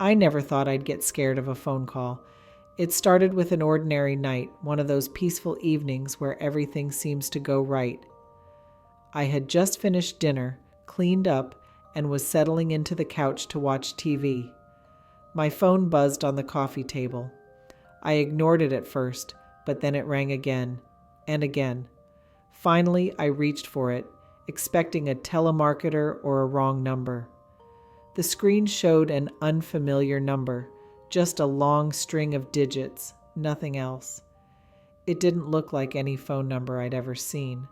I never thought I'd get scared of a phone call. It started with an ordinary night, one of those peaceful evenings where everything seems to go right. I had just finished dinner, cleaned up, and was settling into the couch to watch TV. My phone buzzed on the coffee table. I ignored it at first, but then it rang again and again. Finally, I reached for it, expecting a telemarketer or a wrong number. The screen showed an unfamiliar number, just a long string of digits, nothing else. It didn't look like any phone number I'd ever seen.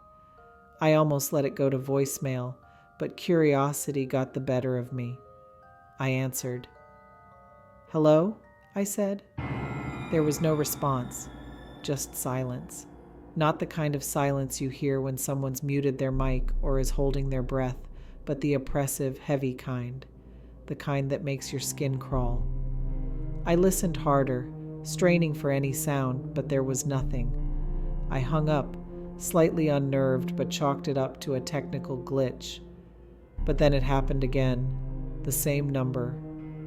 I almost let it go to voicemail, but curiosity got the better of me. I answered. "Hello?" I said. There was no response, just silence. Not the kind of silence you hear when someone's muted their mic or is holding their breath, but the oppressive, heavy kind, the kind that makes your skin crawl. I listened harder, straining for any sound, but there was nothing. I hung up, slightly unnerved, but chalked it up to a technical glitch. But then it happened again. The same number,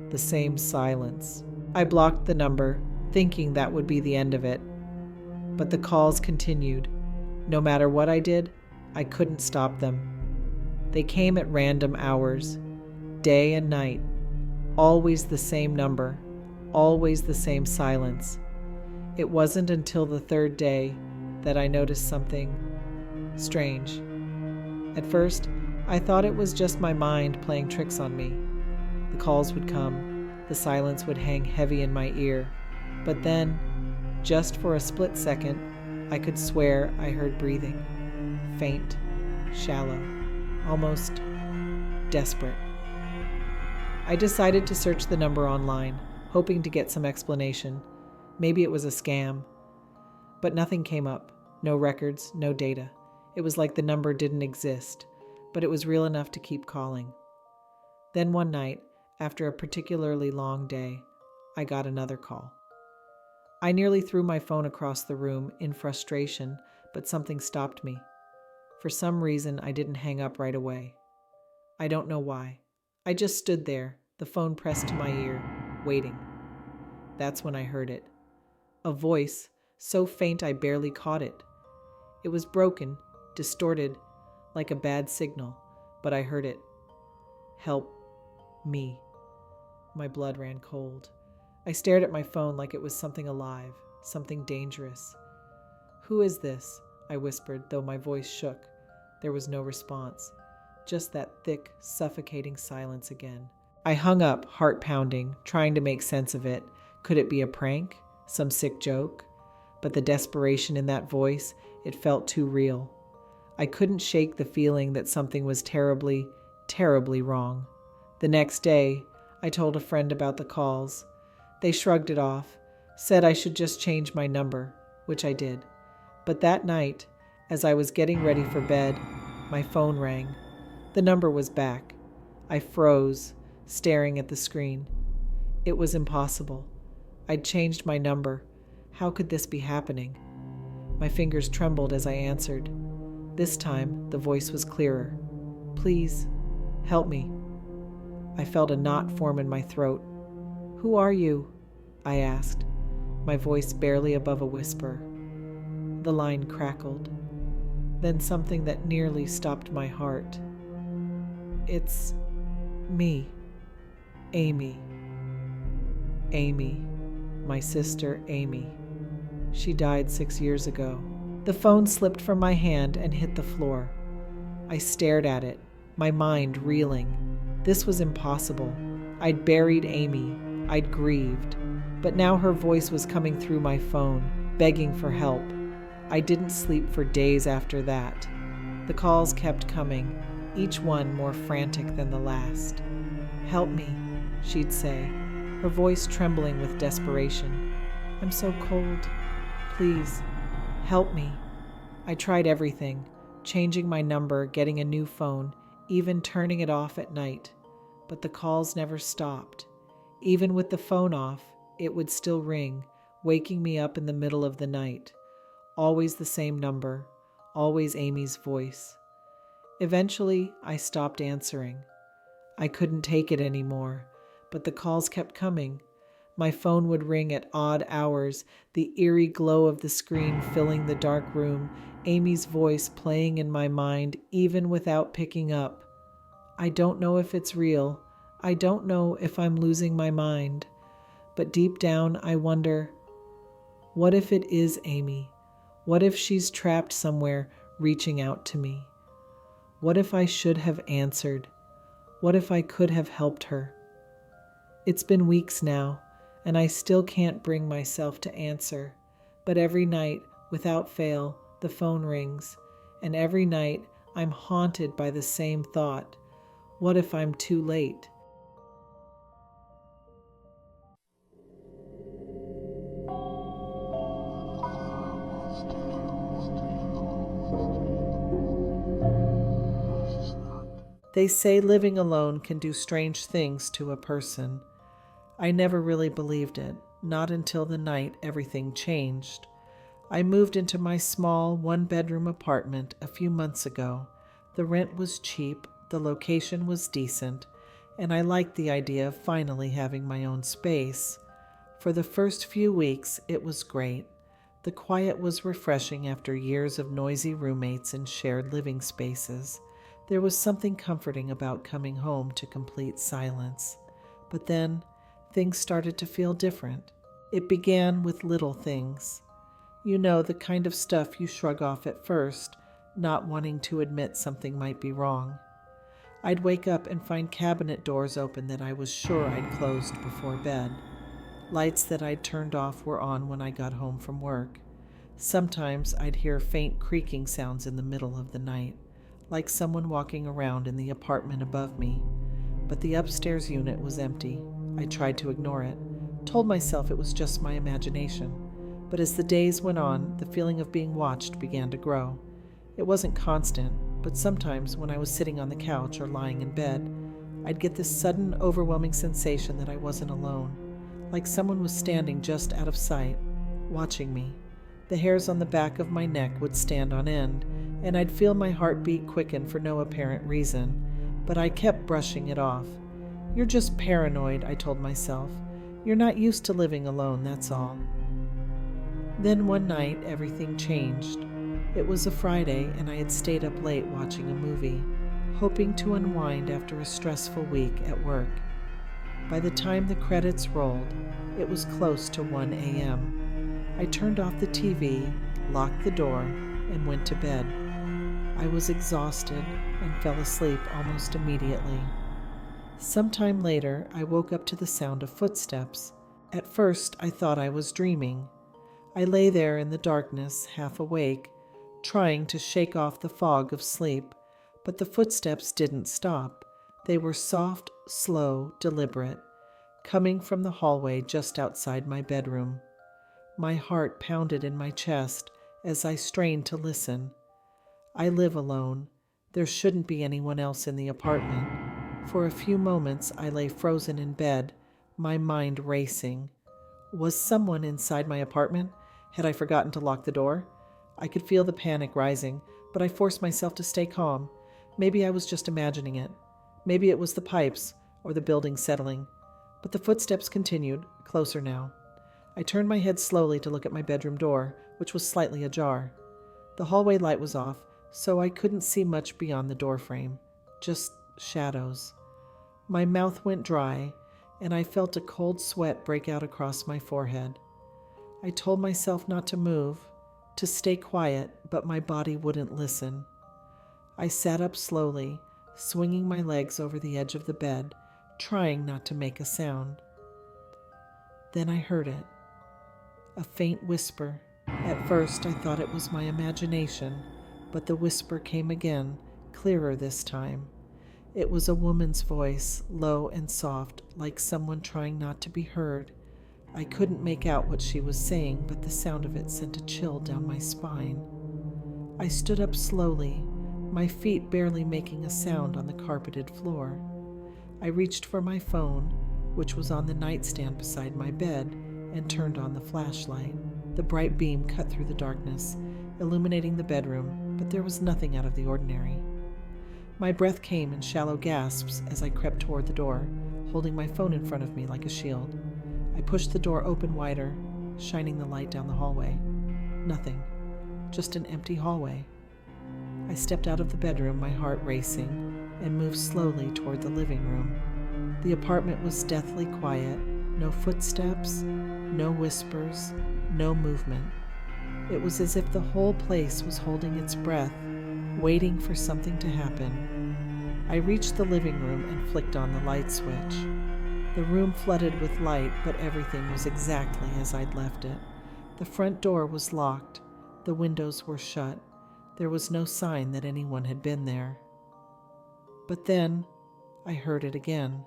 the same silence. I blocked the number, thinking that would be the end of it. But the calls continued. No matter what I did, I couldn't stop them. They came at random hours, day and night, always the same number, always the same silence. It wasn't until the third day that I noticed something strange. At first, I thought it was just my mind playing tricks on me. The calls would come, the silence would hang heavy in my ear, but then, just for a split second, I could swear I heard breathing. Faint, shallow, almost desperate. I decided to search the number online, hoping to get some explanation. Maybe it was a scam. But nothing came up. No records, no data. It was like the number didn't exist, but it was real enough to keep calling. Then one night, after a particularly long day, I got another call. I nearly threw my phone across the room in frustration, but something stopped me. For some reason, I didn't hang up right away. I don't know why. I just stood there, the phone pressed to my ear, waiting. That's when I heard it. A voice, so faint I barely caught it. It was broken, distorted, like a bad signal, but I heard it. Help me. My blood ran cold. I stared at my phone like it was something alive, something dangerous. "Who is this?" I whispered, though my voice shook. There was no response, just that thick, suffocating silence again. I hung up, heart pounding, trying to make sense of it. Could it be a prank? Some sick joke? But the desperation in that voice, it felt too real. I couldn't shake the feeling that something was terribly, terribly wrong. The next day, I told a friend about the calls. They shrugged it off, said I should just change my number, which I did. But that night, as I was getting ready for bed, my phone rang. The number was back. I froze, staring at the screen. It was impossible. I'd changed my number. How could this be happening? My fingers trembled as I answered. This time, the voice was clearer. "Please, help me." I felt a knot form in my throat. "Who are you?" I asked, my voice barely above a whisper. The line crackled. Then something that nearly stopped my heart. "It's me, Amy. Amy, my sister Amy. She died 6 years ago." The phone slipped from my hand and hit the floor. I stared at it, my mind reeling. This was impossible. I'd buried Amy. I'd grieved. But now her voice was coming through my phone, begging for help. I didn't sleep for days after that. The calls kept coming, each one more frantic than the last. "Help me," she'd say, her voice trembling with desperation. "I'm so cold. Please, help me." I tried everything, changing my number, getting a new phone, even turning it off at night. But the calls never stopped. Even with the phone off, it would still ring, waking me up in the middle of the night. Always the same number, always Amy's voice. Eventually, I stopped answering. I couldn't take it anymore. but the calls kept coming. My phone would ring at odd hours, the eerie glow of the screen filling the dark room, Amy's voice playing in my mind even without picking up. I don't know if it's real. I don't know if I'm losing my mind. But deep down, I wonder, what if it is Amy? What if she's trapped somewhere reaching out to me? What if I should have answered? What if I could have helped her? It's been weeks now, and I still can't bring myself to answer. But every night, without fail, the phone rings, and every night I'm haunted by the same thought. What if I'm too late? They say living alone can do strange things to a person. I never really believed it, not until the night everything changed. I moved into my small one-bedroom apartment a few months ago. The rent was cheap, the location was decent, and I liked the idea of finally having my own space. For the first few weeks, it was great. The quiet was refreshing after years of noisy roommates and shared living spaces. There was something comforting about coming home to complete silence. But then, things started to feel different. It began with little things. You know, the kind of stuff you shrug off at first, not wanting to admit something might be wrong. I'd wake up and find cabinet doors open that I was sure I'd closed before bed. Lights that I'd turned off were on when I got home from work. Sometimes I'd hear faint creaking sounds in the middle of the night, like someone walking around in the apartment above me. But the upstairs unit was empty. I tried to ignore it, told myself it was just my imagination. But as the days went on, the feeling of being watched began to grow. It wasn't constant, but sometimes when I was sitting on the couch or lying in bed, I'd get this sudden, overwhelming sensation that I wasn't alone, like someone was standing just out of sight, watching me. The hairs on the back of my neck would stand on end, and I'd feel my heartbeat quicken for no apparent reason, but I kept brushing it off. "You're just paranoid," I told myself. "You're not used to living alone, that's all." Then one night, everything changed. It was a Friday, and I had stayed up late watching a movie, hoping to unwind after a stressful week at work. By the time the credits rolled, it was close to 1 a.m. I turned off the TV, locked the door, and went to bed. I was exhausted and fell asleep almost immediately. Sometime later, I woke up to the sound of footsteps. At first, I thought I was dreaming. I lay there in the darkness, half awake, trying to shake off the fog of sleep, but the footsteps didn't stop. They were soft, slow, deliberate, coming from the hallway just outside my bedroom. My heart pounded in my chest as I strained to listen. I live alone. There shouldn't be anyone else in the apartment. For a few moments, I lay frozen in bed, my mind racing. Was someone inside my apartment? Had I forgotten to lock the door? I could feel the panic rising, but I forced myself to stay calm. Maybe I was just imagining it. Maybe it was the pipes or the building settling. But the footsteps continued, closer now. I turned my head slowly to look at my bedroom door, which was slightly ajar. The hallway light was off, so I couldn't see much beyond the doorframe, just shadows. My mouth went dry, and I felt a cold sweat break out across my forehead. I told myself not to move, to stay quiet, but my body wouldn't listen. I sat up slowly, swinging my legs over the edge of the bed, trying not to make a sound. Then I heard it. A faint whisper. At first I thought it was my imagination, but the whisper came again, clearer this time. It was a woman's voice, low and soft, like someone trying not to be heard. I couldn't make out what she was saying, but the sound of it sent a chill down my spine. I stood up slowly, my feet barely making a sound on the carpeted floor. I reached for my phone, which was on the nightstand beside my bed, and turned on the flashlight. The bright beam cut through the darkness, illuminating the bedroom, but there was nothing out of the ordinary. My breath came in shallow gasps as I crept toward the door, holding my phone in front of me like a shield. I pushed the door open wider, shining the light down the hallway. Nothing. Just an empty hallway. I stepped out of the bedroom, my heart racing, and moved slowly toward the living room. The apartment was deathly quiet. No footsteps, no whispers, no movement. It was as if the whole place was holding its breath, waiting for something to happen. I reached the living room and flicked on the light switch. The room flooded with light, but everything was exactly as I'd left it. The front door was locked. The windows were shut. There was no sign that anyone had been there. But then I heard it again.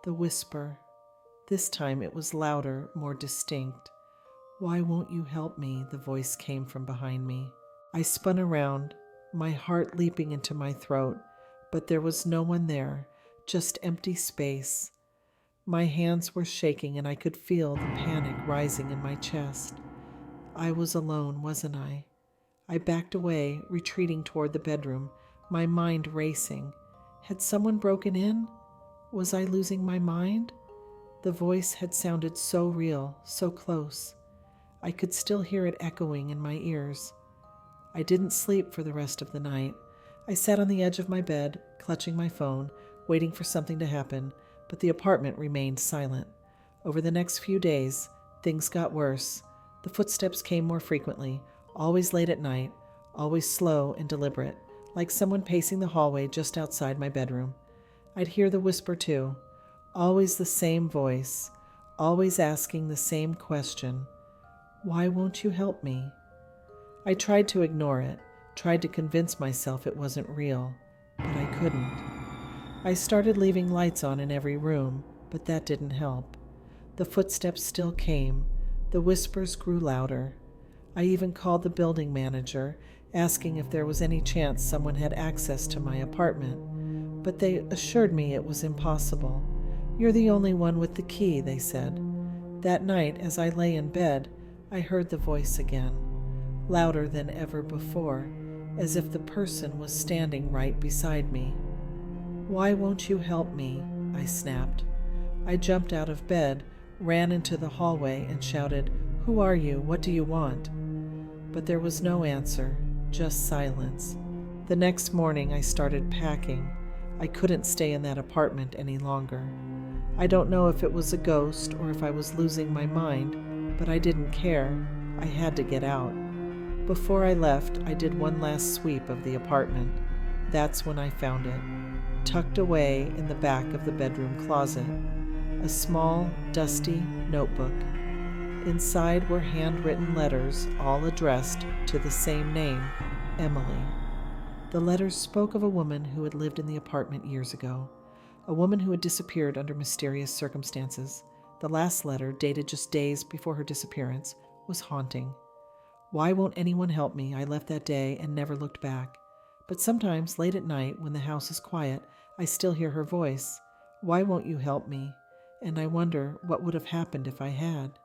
The whisper. This time it was louder, more distinct. "Why won't you help me?" the voice came from behind me. I spun around, my heart leaping into my throat, but there was no one there, just empty space. My hands were shaking and I could feel the panic rising in my chest. I was alone, wasn't I? I backed away, retreating toward the bedroom, my mind racing. Had someone broken in? Was I losing my mind? The voice had sounded so real, so close. I could still hear it echoing in my ears. I didn't sleep for the rest of the night. I sat on the edge of my bed, clutching my phone, waiting for something to happen, but the apartment remained silent. Over the next few days, things got worse. The footsteps came more frequently, always late at night, always slow and deliberate, like someone pacing the hallway just outside my bedroom. I'd hear the whisper too, always the same voice, always asking the same question. Why won't you help me? I tried to ignore it, tried to convince myself it wasn't real, but I couldn't. I started leaving lights on in every room, but that didn't help. The footsteps still came. The whispers grew louder. I even called the building manager, asking if there was any chance someone had access to my apartment, but they assured me it was impossible. "You're the only one with the key," they said. That night, as I lay in bed, I heard the voice again, louder than ever before, as if the person was standing right beside me. "Why won't you help me?" I snapped. I jumped out of bed, ran into the hallway, and shouted, "Who are you? What do you want?" But there was no answer, just silence. The next morning I started packing. I couldn't stay in that apartment any longer. I don't know if it was a ghost or if I was losing my mind, but I didn't care. I had to get out. Before I left, I did one last sweep of the apartment. That's when I found it, tucked away in the back of the bedroom closet. A small, dusty notebook. Inside were handwritten letters, all addressed to the same name, Emily. The letters spoke of a woman who had lived in the apartment years ago, a woman who had disappeared under mysterious circumstances. The last letter, dated just days before her disappearance, was haunting. Why won't anyone help me? I left that day and never looked back. But sometimes, late at night, when the house is quiet, I still hear her voice. Why won't you help me? And I wonder what would have happened if I had.